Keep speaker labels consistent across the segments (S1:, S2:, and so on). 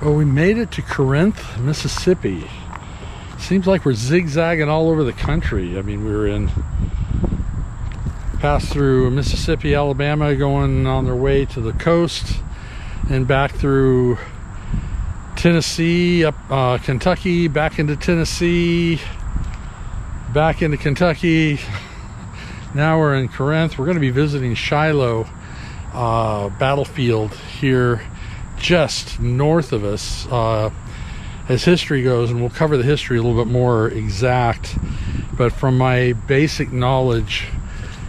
S1: Well, we made it to Corinth, Mississippi. Seems like we're zigzagging all over the country. I mean, we were passed through Mississippi, Alabama, going on their way to the coast, and back through Tennessee, up Kentucky, back into Tennessee, back into Kentucky. Now we're in Corinth. We're going to be visiting Shiloh battlefield here just north of us as history goes, and we'll cover the history a little bit more exact. But from my basic knowledge,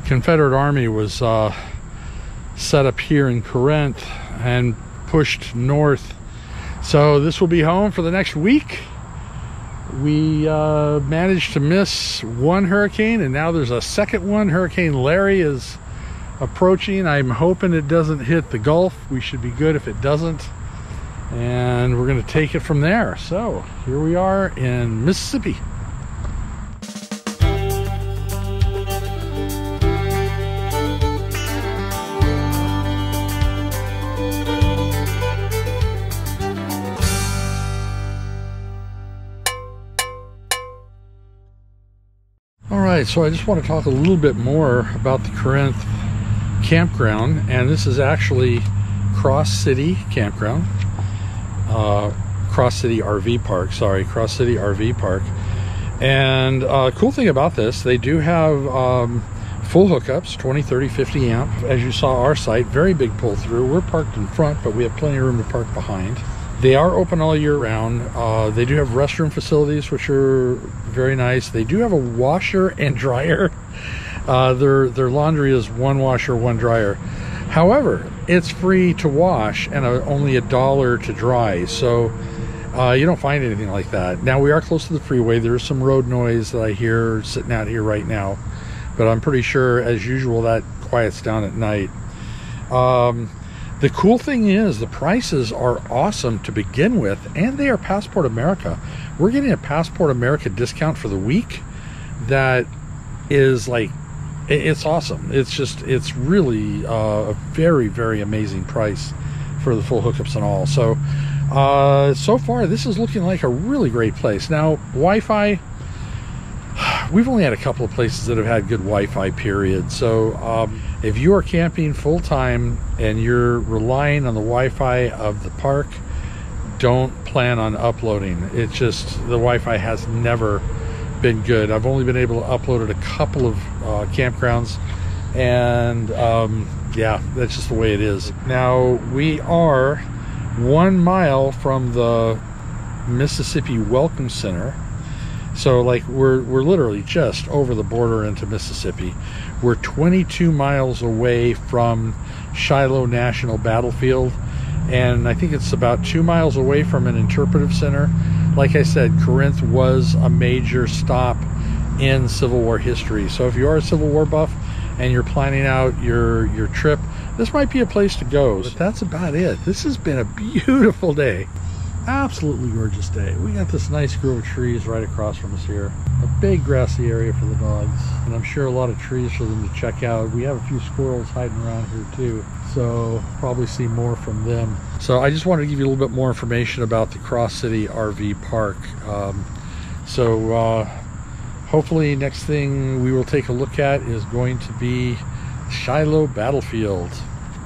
S1: Confederate Army was set up here in Corinth and pushed north. So this will be home for the next week. We managed to miss one hurricane, and now there's a second one. Hurricane Larry is approaching. I'm hoping it doesn't hit the Gulf. We should be good if it doesn't. And we're going to take it from there. So here we are in Mississippi. Alright, so I just want to talk a little bit more about the Corinth campground, and this is actually Cross City Campground. Cross City RV Park, sorry, Cross City RV Park. And cool thing about this, they do have full hookups, 20, 30, 50 amp. As you saw our site, very big pull through. We're parked in front, but we have plenty of room to park behind. They are open all year round. They do have restroom facilities, which are very nice. They do have a washer and dryer. Their laundry is one washer, one dryer. However, it's free to wash and only $1 to dry. So you don't find anything like that. Now, we are close to the freeway. There's some road noise that I hear sitting out here right now, but I'm pretty sure, as usual, that quiets down at night. The cool thing is the prices are awesome to begin with, and they are Passport America. We're getting a Passport America discount for the week that is like, it's awesome. It's really a very, very amazing price for the full hookups and all. So so far this is looking like a really great place. Now, Wi-Fi, we've only had a couple of places that have had good Wi-Fi, period. So if you are camping full-time and you're relying on the Wi-Fi of the park, don't plan on uploading. It's just, the Wi-Fi has never been good. I've only been able to upload at a couple of campgrounds, and yeah, that's just the way it is. Now, we are 1 mile from the Mississippi Welcome Center. So like we're literally just over the border into Mississippi. We're 22 miles away from Shiloh National Battlefield, and I think it's about 2 miles away from an interpretive center. Like I said, Corinth was a major stop in Civil War history. So if you are a Civil War buff and you're planning out your trip, this might be a place to go. But that's about it. This has been a beautiful day. Absolutely gorgeous day. We got this nice grove of trees right across from us here. A big grassy area for the dogs, and I'm sure a lot of trees for them to check out. We have a few squirrels hiding around here too, so probably see more from them. So I just wanted to give you a little bit more information about the Cross City RV Park. Hopefully next thing we will take a look at is going to be Shiloh Battlefield.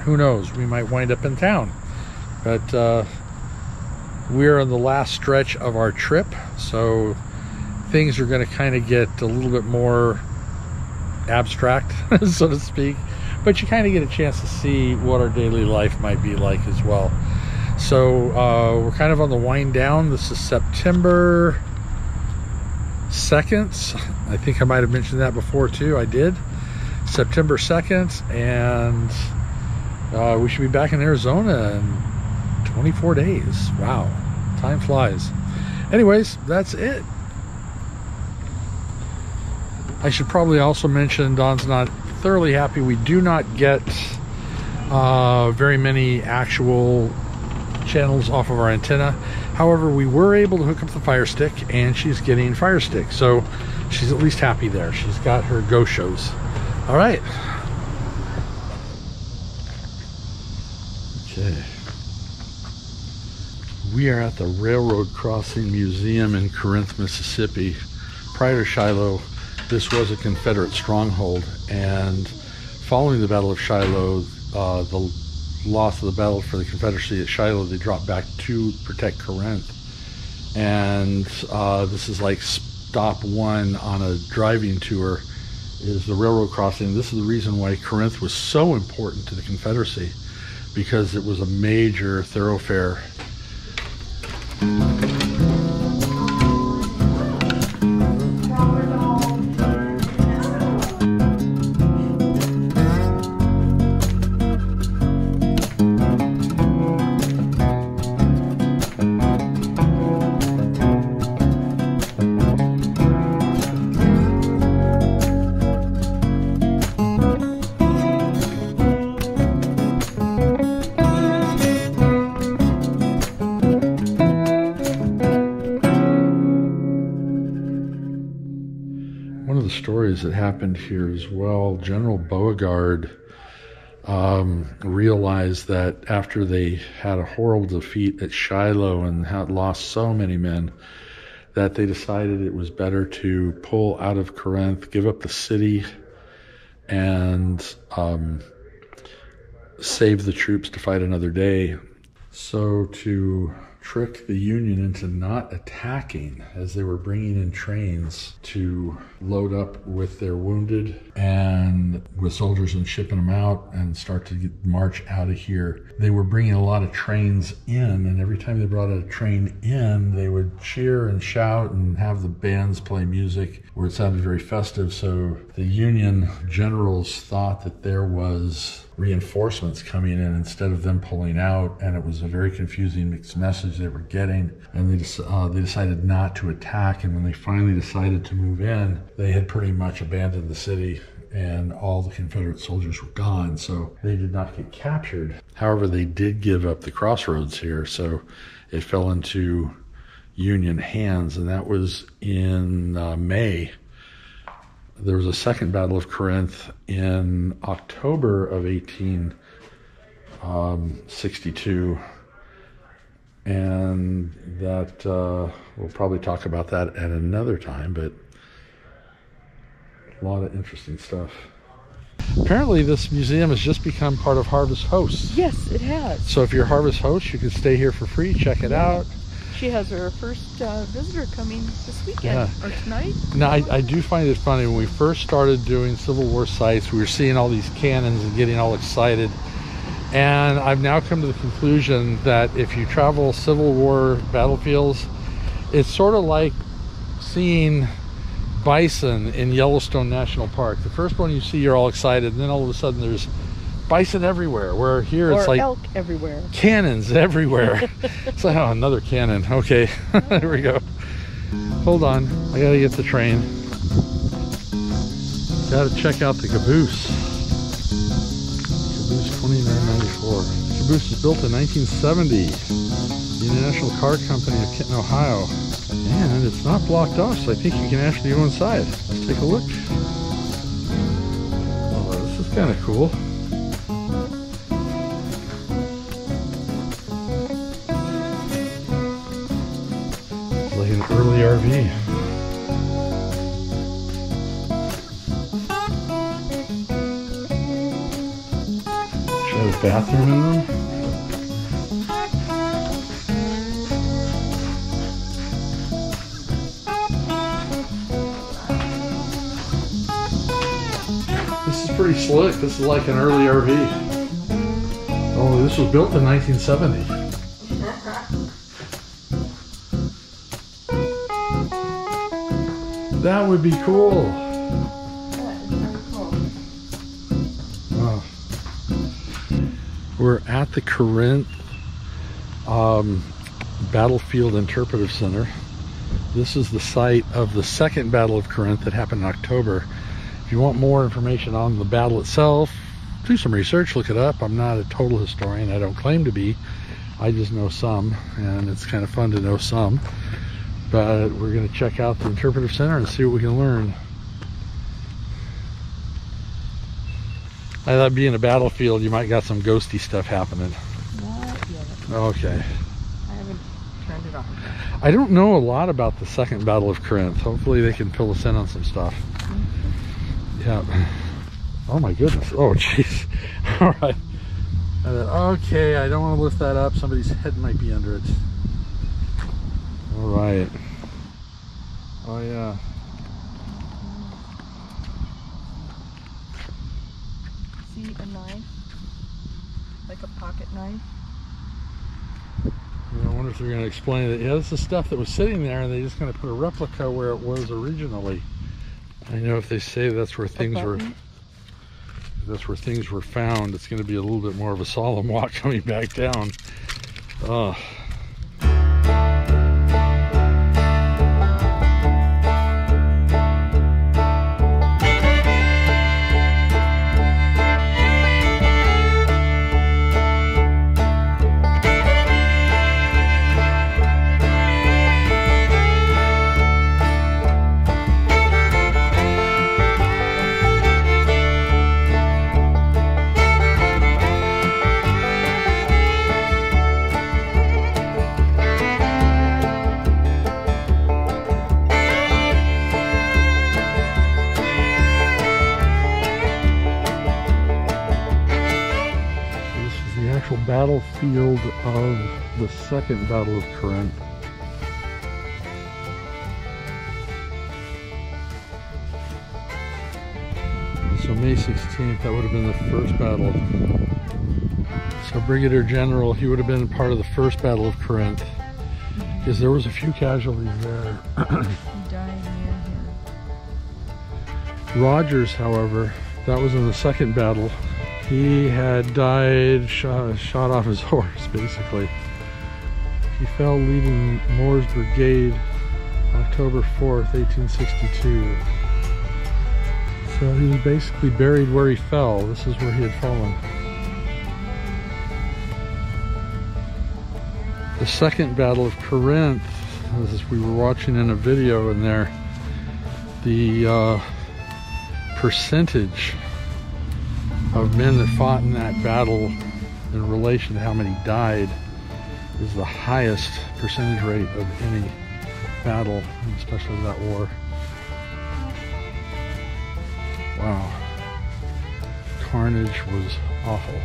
S1: Who knows, we might wind up in town. But we're in the last stretch of our trip, so things are going to kind of get a little bit more abstract, so to speak, but you kind of get a chance to see what our daily life might be like as well. So we're kind of on the wind down. This is September 2nd. I think I might have mentioned that before too. I did. September 2nd, and we should be back in Arizona in 24 days. Wow, time flies. Anyways, that's it. I should probably also mention, Don's not thoroughly happy. We do not get very many actual channels off of our antenna. However, we were able to hook up the Fire Stick, and she's getting Fire Stick, so she's at least happy there. She's got her go shows. All right. Okay. We are at the Railroad Crossing Museum in Corinth, Mississippi. Prior to Shiloh, this was a Confederate stronghold, and following the Battle of Shiloh, the loss of the battle for the Confederacy at Shiloh, they dropped back to protect Corinth. And this is like stop one on a driving tour, is the railroad crossing. This is the reason why Corinth was so important to the Confederacy, because it was a major thoroughfare. One of the stories that happened here as well, General Beauregard realized that after they had a horrible defeat at Shiloh and had lost so many men, that they decided it was better to pull out of Corinth, give up the city, and save the troops to fight another day. So to trick the Union into not attacking, as they were bringing in trains to load up with their wounded and with soldiers and shipping them out and start to march out of here. They were bringing a lot of trains in, and every time they brought a train in, they would cheer and shout and have the bands play music where it sounded very festive. So the Union generals thought that there was reinforcements coming in instead of them pulling out, and it was a very confusing mixed message they were getting, and they decided not to attack. And when they finally decided to move in, they had pretty much abandoned the city and all the Confederate soldiers were gone, so they did not get captured. However, they did give up the crossroads here, so it fell into Union hands, and that was in May. There was a second Battle of Corinth in October of 1862, and that we'll probably talk about that at another time, but a lot of interesting stuff. Apparently this museum has just become part of Harvest Hosts.
S2: Yes, it has.
S1: So if you're Harvest Hosts, you can stay here for free, check it out.
S2: She has her first visitor coming this weekend, or tonight.
S1: Now, I do find it funny, when we first started doing Civil War sites, we were seeing all these cannons and getting all excited. And I've now come to the conclusion that if you travel Civil War battlefields, it's sort of like seeing bison in Yellowstone National Park. The first one you see, you're all excited, and then all of a sudden there's bison everywhere, where here it's like
S2: elk everywhere,
S1: cannons everywhere. It's like, oh, another cannon. Okay. There we go. Hold on, I gotta get the train. Gotta check out the caboose. Caboose $29.94. Caboose was built in 1970. The International Car Company of Kenton, Ohio. And it's not blocked off, so I think you can actually go inside. Let's take a look. Oh, this is kind of cool. Like an early RV. Should have a bathroom in them. This is pretty slick. This is like an early RV. Oh, this was built in 1970. That would be cool. Oh. We're at the Corinth Battlefield Interpretive Center. This is the site of the second Battle of Corinth that happened in October. If you want more information on the battle itself, do some research, look it up. I'm not a total historian. I don't claim to be. I just know some, and it's kind of fun to know some. But we're going to check out the Interpretive Center and see what we can learn. I thought being a battlefield, you might got some ghosty stuff happening.
S2: Not yet.
S1: Okay.
S2: I haven't turned it on.
S1: I don't know a lot about the Second Battle of Corinth. Hopefully they can fill us in on some stuff. Yeah. Oh my goodness. Oh jeez. All right. Okay, I don't want to lift that up. Somebody's head might be under it. All right. Oh yeah.
S2: See a knife? Like a pocket knife?
S1: I wonder if they're going to explain that. Yeah, this is stuff that was sitting there, and they just kind of put a replica where it was originally. I know if they say that's where things were. That's where things were found. It's going to be a little bit more of a solemn walk coming back down. Battlefield of the Second Battle of Corinth. So May 16th, that would have been the first battle. So Brigadier General, he would have been part of the first Battle of Corinth, because there was a few casualties there.
S2: He died near here.
S1: Rogers, however, that was in the second battle. He had died, shot off his horse, basically. He fell leading Moore's Brigade October 4th, 1862. So he was basically buried where he fell. This is where he had fallen. The Second Battle of Corinth, as we were watching in a video in there, the percentage of men that fought in that battle in relation to how many died is the highest percentage rate of any battle, especially that war. Wow. Carnage was awful.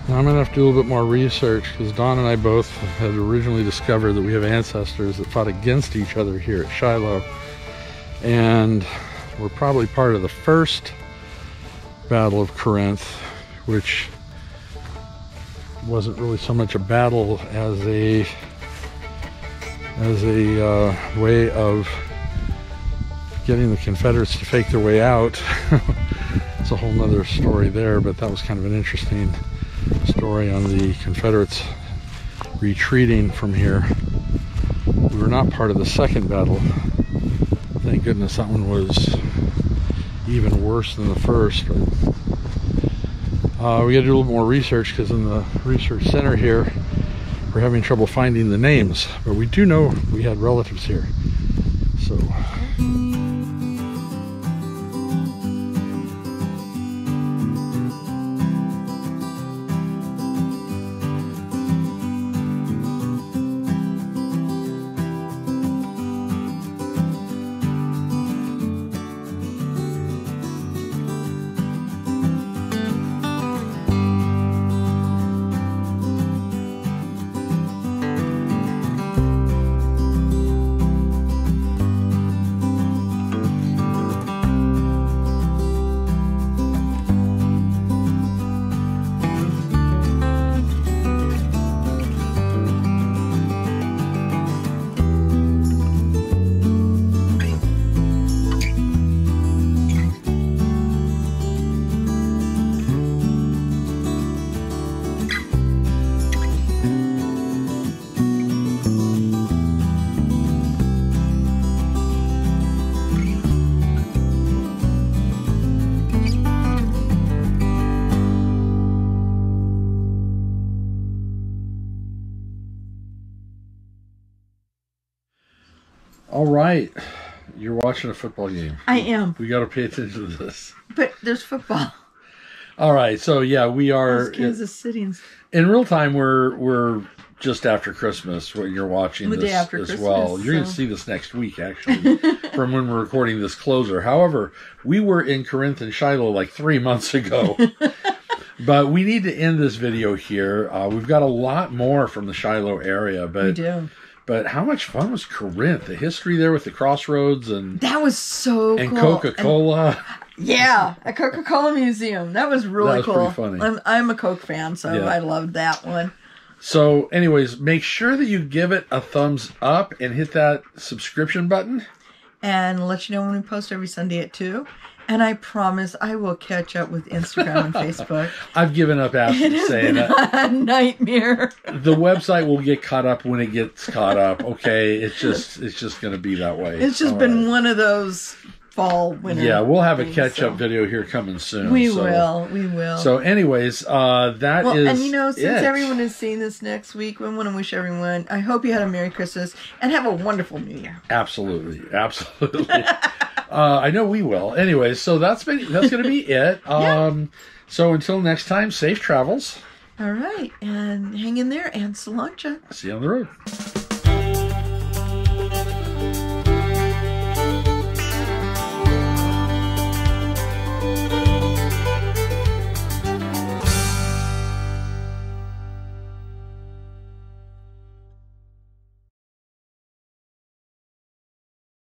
S1: Now I'm going to have to do a little bit more research, because Dawn and I both had originally discovered that we have ancestors that fought against each other here at Shiloh. And we're probably part of the first Battle of Corinth, which wasn't really so much a battle as a way of getting the Confederates to fake their way out. It's a whole nother story there, but that was kind of an interesting story on the Confederates retreating from here. We were not part of the second battle. Thank goodness that one was even worse than the first. We got to do a little more research, because in the research center here we're having trouble finding the names, but we do know we had relatives here. So all right, you're watching a football game.
S2: I am.
S1: We got to pay attention to this.
S2: But there's football.
S1: All right, so yeah, we are
S2: Kansas City.
S1: In real time. We're just after Christmas when you're watching
S2: The
S1: this
S2: day after
S1: as
S2: Christmas,
S1: well. You're going to
S2: so-
S1: see this next week, actually, from when we're recording this closer. However, we were in Corinth and Shiloh like 3 months ago. But we need to end this video here. We've got a lot more from the Shiloh area. But
S2: We do.
S1: But how much fun was Corinth? The history there with the crossroads and
S2: That was so
S1: and
S2: cool.
S1: Coca-Cola.
S2: Yeah, a Coca-Cola Museum. That was really
S1: That was
S2: cool.
S1: pretty funny.
S2: I'm a Coke fan, so
S1: Yeah.
S2: I loved that one.
S1: So anyways, make sure that you give it a thumbs up and hit that subscription button.
S2: And let you know when we post every Sunday at 2. And I promise I will catch up with Instagram and Facebook.
S1: I've given up after saying that.
S2: A nightmare.
S1: The website will get caught up when it gets caught up. Okay, it's just going to be that way.
S2: It's just
S1: All
S2: been
S1: right.
S2: one of those fall, winter.
S1: Yeah, we'll have a
S2: things,
S1: catch-up
S2: so.
S1: video here coming soon.
S2: We
S1: so.
S2: will.
S1: So anyways, that
S2: Well,
S1: is
S2: and you know, since
S1: it.
S2: everyone is seeing this next week, we want to wish everyone, I hope you had a Merry Christmas and have a wonderful New Year.
S1: Absolutely. I know we will. Anyways, so that's going to be it. So until next time, safe travels.
S2: All right, and hang in there and cilantro.
S1: See you on the road.